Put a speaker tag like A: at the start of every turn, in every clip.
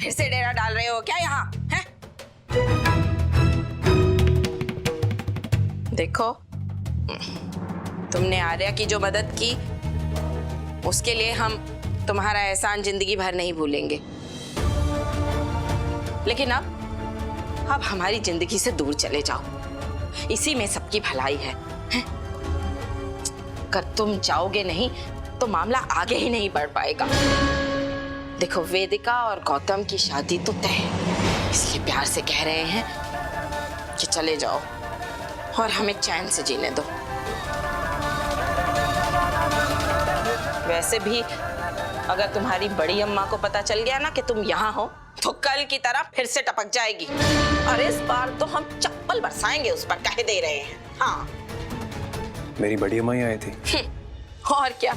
A: फिर से डेरा डाल रहे हो क्या यहाँ हैं? देखो, तुमने आर्या की जो मदद की उसके लिए हम तुम्हारा एहसान जिंदगी भर नहीं भूलेंगे, लेकिन अब हमारी जिंदगी से दूर चले जाओ, इसी में सबकी भलाई है, हैं? अगर तुम जाओगे नहीं तो मामला आगे ही नहीं बढ़ पाएगा। देखो, वेदिका और गौतम की शादी तो तय है, इसलिए प्यार से कह रहे हैं कि चले जाओ और हमें चैन से जीने दो। वैसे भी अगर तुम्हारी बड़ी अम्मा को पता चल गया ना कि तुम यहाँ हो तो कल की तरह फिर से टपक जाएगी, और इस बार तो हम चप्पल बरसाएंगे उस पर, कह दे रहे हैं। हाँ,
B: मेरी बड़ी अम्मा ही आई थी।
A: और क्या,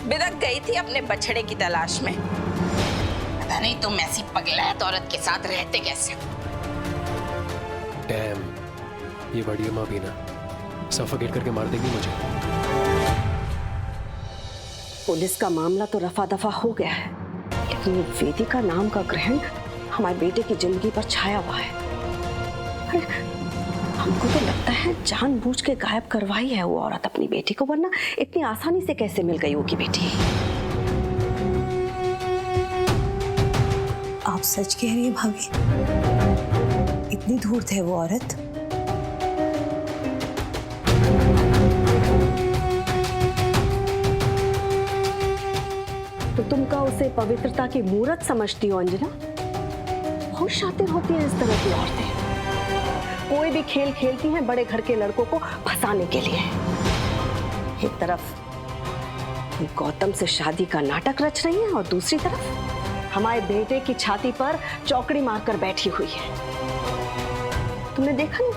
A: बिदक गई थी अपने बछड़े की तलाश में। पता नहीं तुम ऐसी पगलैत औरत के साथ रहते कैसे।
B: डैम, ये बड़ी अम्मा भी ना सफोकेट करके मार देंगी मुझे।
C: पुलिस का मामला तो रफा दफा हो गया है, लेकिन वेदिका नाम का ग्रहण हमारे बेटे की जिंदगी पर छाया हुआ है। अरे, हमको तो लगता है जानबूझ के गायब करवाई है वो औरत अपनी बेटी को, वरना इतनी आसानी से कैसे मिल गई वो की बेटी।
D: आप सच कह रही है भाभी? इतनी धूर्त है वो औरत?
C: तो तुम का उसे पवित्रता की मूरत समझती हो अंजना? बहुत शातिर होती हैं इस तरह की औरतें, कोई भी खेल खेलती हैं बड़े घर के लड़कों को फंसाने के लिए। एक तरफ गौतम से शादी का नाटक रच रही हैं और दूसरी तरफ हमारे बेटे की छाती पर चौकड़ी मारकर बैठी हुई है। तुमने देखा ना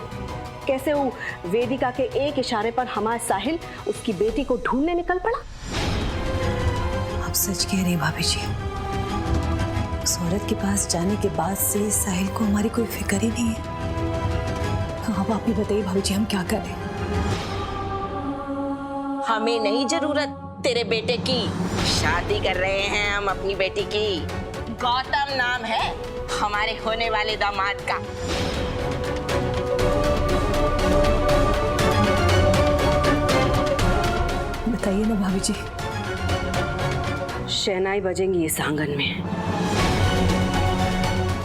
C: कैसे वो वेदिका के एक इशारे पर हमारा साहिल उसकी बेटी को ढूंढने निकल पड़ा।
D: आप सच कह रही है भाभी जी, उस औरत के पास जाने के बाद से साहिल को हमारी कोई फिक्र ही नहीं है। अब आप ही बताइए भाभी जी, हम क्या करें?
A: हमें नहीं जरूरत तेरे बेटे की, शादी कर रहे हैं हम अपनी बेटी की। गौतम नाम है हमारे होने वाले दामाद का।
D: बताइए ना भाभी जी।
C: शहनाई बजेंगी इस आंगन में,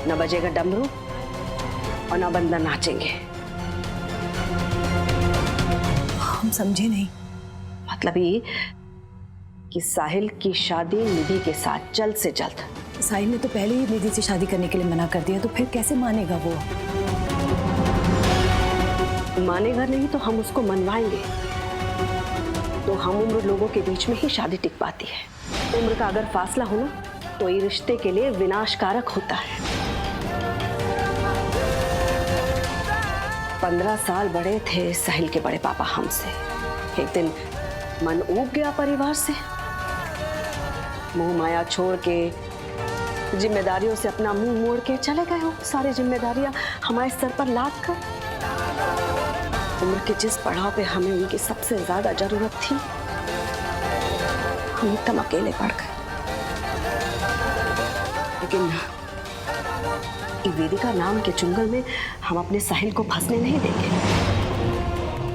C: न बजेगा डमरू और न बंदा नाचेंगे।
D: हम समझे नहीं।
C: मतलब ये कि साहिल की शादी निधि के साथ जल्द से जल्द।
D: साहिल ने तो पहले ही निधि से शादी करने के लिए मना कर दिया, तो फिर कैसे मानेगा वो?
C: मानेगा नहीं तो हम उसको मनवाएंगे। तो हम उम्र लोगों के बीच में ही शादी टिक पाती है। उम्र का अगर फासला हो ना तो ये रिश्ते के लिए विनाशकारक होता है। 15 साल बड़े थे साहिल के बड़े पापा हमसे। एक दिन मन ऊब गया परिवार से, मोह माया छोड़ के जिम्मेदारियों से अपना मुंह मोड़ के चले गए हो। सारी जिम्मेदारियां हमारे सर पर लाद कर। उम्र के जिस पड़ाव पे हमें उनकी सबसे ज्यादा जरूरत थी, हम एकदम अकेले पड़ गए। लेकिन वेदिका नाम के चुंगल में हम अपने साहिल को फंसने नहीं देंगे।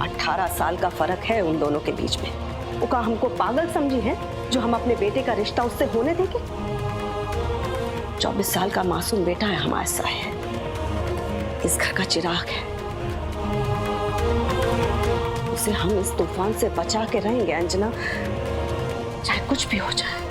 C: 18 साल का फर्क है उन दोनों के बीच में। वो का हमको पागल समझी है जो हम अपने बेटे का रिश्ता उससे होने देंगे? 24 साल का मासूम बेटा है हमारे साहिल, इस घर का चिराग है। उसे हम इस तूफान से बचा के रहेंगे अंजना, चाहे कुछ भी हो जाए।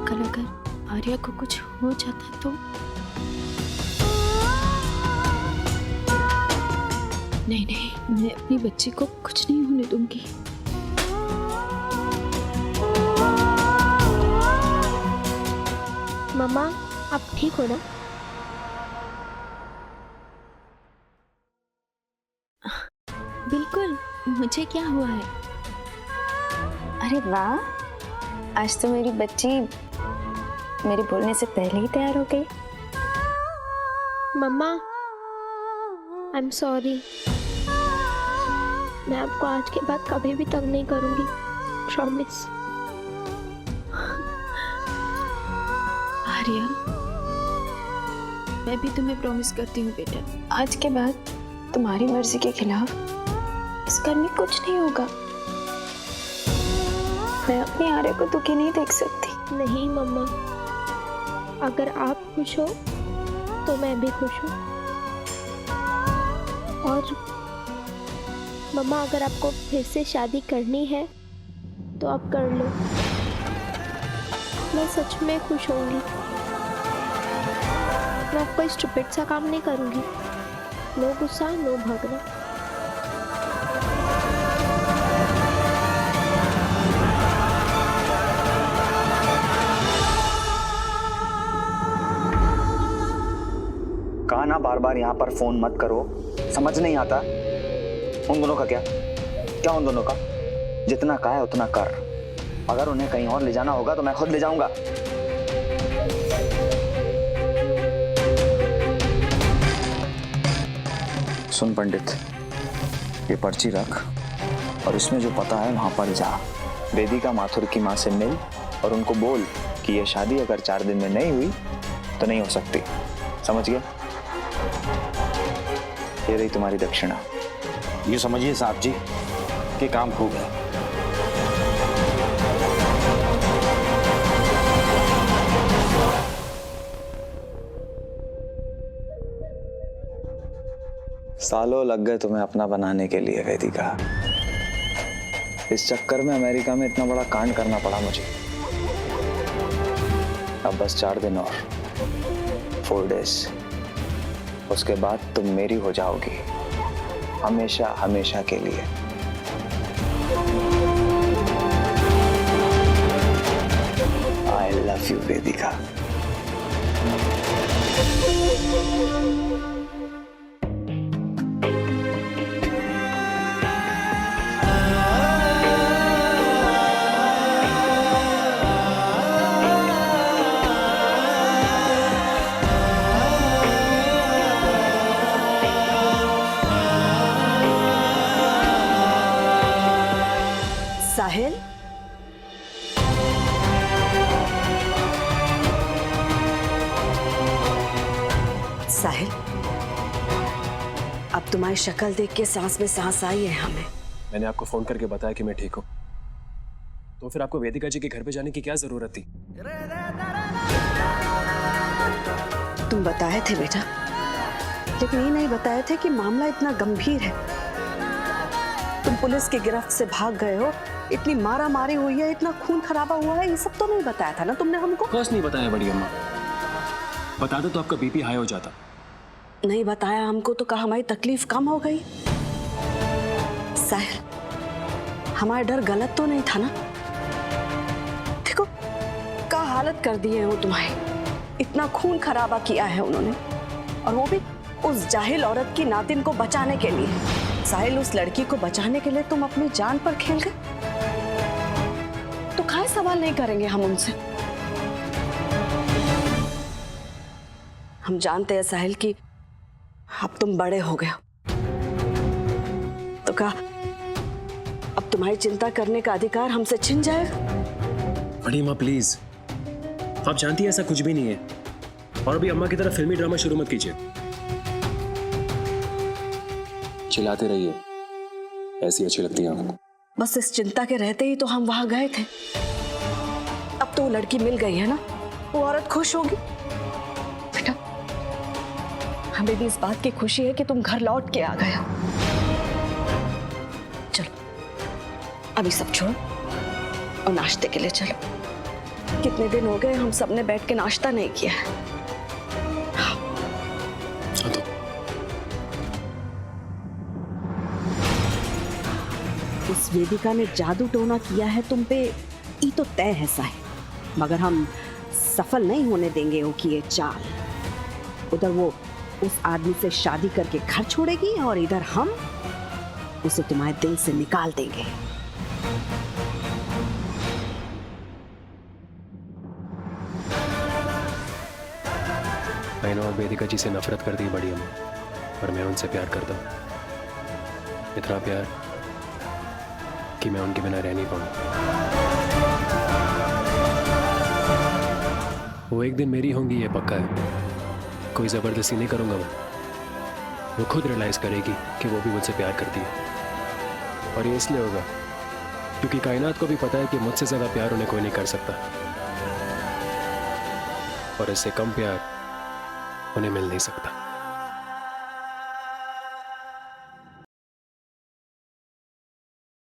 E: कल अगर आर्या को कुछ हो जाता तो? नहीं नहीं, मैं अपनी बच्ची को कुछ नहीं होने दूंगी।
F: मम्मा, आप ठीक हो ना?
E: बिल्कुल, मुझे क्या हुआ है?
F: अरे वाह, आज तो मेरी बच्ची मेरे बोलने से पहले ही तैयार हो गई। मम्मा, आई एम सॉरी।
E: मैं आपको आज के बाद कभी भी तंग नहीं करूंगी, प्रॉमिस। आर्या, मैं भी तुम्हें प्रॉमिस करती हूँ बेटा, आज के बाद तुम्हारी मर्जी के खिलाफ इस घर में कुछ नहीं होगा। मैं अपने आर्या को दुखी नहीं देख सकती।
G: नहीं मम्मा, अगर आप खुश हो तो मैं भी खुश हूँ। और मम्मा, अगर आपको फिर से शादी करनी है तो आप कर लो, मैं सच में खुश होंगी। मैं कोई स्टूपिड सा काम नहीं करूँगी। नो गुस्सा, नो भागना।
H: कहा ना बार बार यहाँ पर फोन मत करो, समझ नहीं आता। उन दोनों का क्या उन दोनों का? जितना कहा है उतना कर। अगर उन्हें कहीं और ले जाना होगा तो मैं खुद ले जाऊंगा। सुन पंडित, ये पर्ची रख और इसमें जो पता है वहां पर जा। वेदिका माथुर की माँ से मिल और उनको बोल कि ये शादी अगर 4 दिन में नहीं हुई तो नहीं हो सकती। समझ गया? ये रही तुम्हारी दक्षिणा।
I: ये समझिए साहब जी कि काम हो गया।
H: सालों लग गए तुम्हें अपना बनाने के लिए वेदिका। इस चक्कर में अमेरिका में इतना बड़ा कांड करना पड़ा मुझे। अब बस 4 दिन और, 4 डेज, उसके बाद तुम मेरी हो जाओगी, हमेशा हमेशा के लिए। आई लव यू वेदिका।
C: साहिल, साहिल, अब तुम्हारी शक्ल देख के सांस में सांस आई है हमें।
B: मैंने आपको फोन करके बताया कि मैं ठीक हूँ, तो फिर आपको वेदिका जी के घर पे जाने की क्या जरूरत थी?
C: तुम बताए थे बेटा, लेकिन ये नहीं बताए थे कि मामला इतना गंभीर है। तुम पुलिस की गिरफ्त से भाग गए हो, इतनी मारा मारी हुई है, इतना खून खराबा हुआ है, ये सब तो नहीं बताया था ना तुमने हमको?
B: कुछ नहीं बताया बड़ी अम्मा, बताते तो आपका बीपी हाई हो जाता।
C: नहीं बताया हमको तो कहा हमारी तकलीफ कम हो गई। साहिल, हमारा डर गलत तो नहीं था ना? देखो क्या हालत कर दी है वो तुम्हारी, इतना खून खराबा किया है उन्होंने, और वो भी उस जाहिल औरत की नातिन को बचाने के लिए। साहिल, उस लड़की को बचाने के लिए तुम अपनी जान पर खेल गए, तो काहे सवाल नहीं करेंगे हम उनसे? हम जानते हैं साहिल कि अब तुम बड़े हो गए हो, तो क्या अब तुम्हारी चिंता करने का अधिकार हमसे छिन जाएगा?
B: बड़ी अम्मा प्लीज, आप जानती हैं ऐसा कुछ भी नहीं है, और अभी अम्मा की तरह फिल्मी ड्रामा शुरू मत कीजिए। चिल्लाते रहिए, ऐसी अच्छी लगती है आपको।
C: बस इस चिंता के रहते ही तो हम वहां गए थे। अब तो वो लड़की मिल गई है ना, वो औरत खुश होगी। बेटा, हमें भी इस बात की खुशी है कि तुम घर लौट के आ गए हो। चलो अभी सब छोड़ो और नाश्ते के लिए चलो। कितने दिन हो गए हम सबने बैठ के नाश्ता नहीं किया है। इस वेदिका ने जादू टोना किया है तुम पे, ये तो तय है साहिल, मगर हम सफल नहीं होने देंगे वो की ये चाल। उधर वो उस आदमी से शादी करके घर छोड़ेगी और इधर हम उसे तुम्हारे दिल से निकाल देंगे।
B: मैंने और वेदिका जी से नफरत कर दी बड़ी अम्मा, पर मैं उनसे प्यार करता हूँ। इतना प्यार कि मैं उनके बिना रह नहीं पाऊंगा। वो एक दिन मेरी होंगी, ये पक्का है। कोई ज़बरदस्ती नहीं करूंगा मैं। वो खुद रियलाइज़ करेगी कि वो भी मुझसे प्यार करती है। और ये इसलिए होगा क्योंकि कायनात को भी पता है कि मुझसे ज़्यादा प्यार उन्हें कोई नहीं कर सकता, और इससे कम प्यार उन्हें मिल नहीं सकता।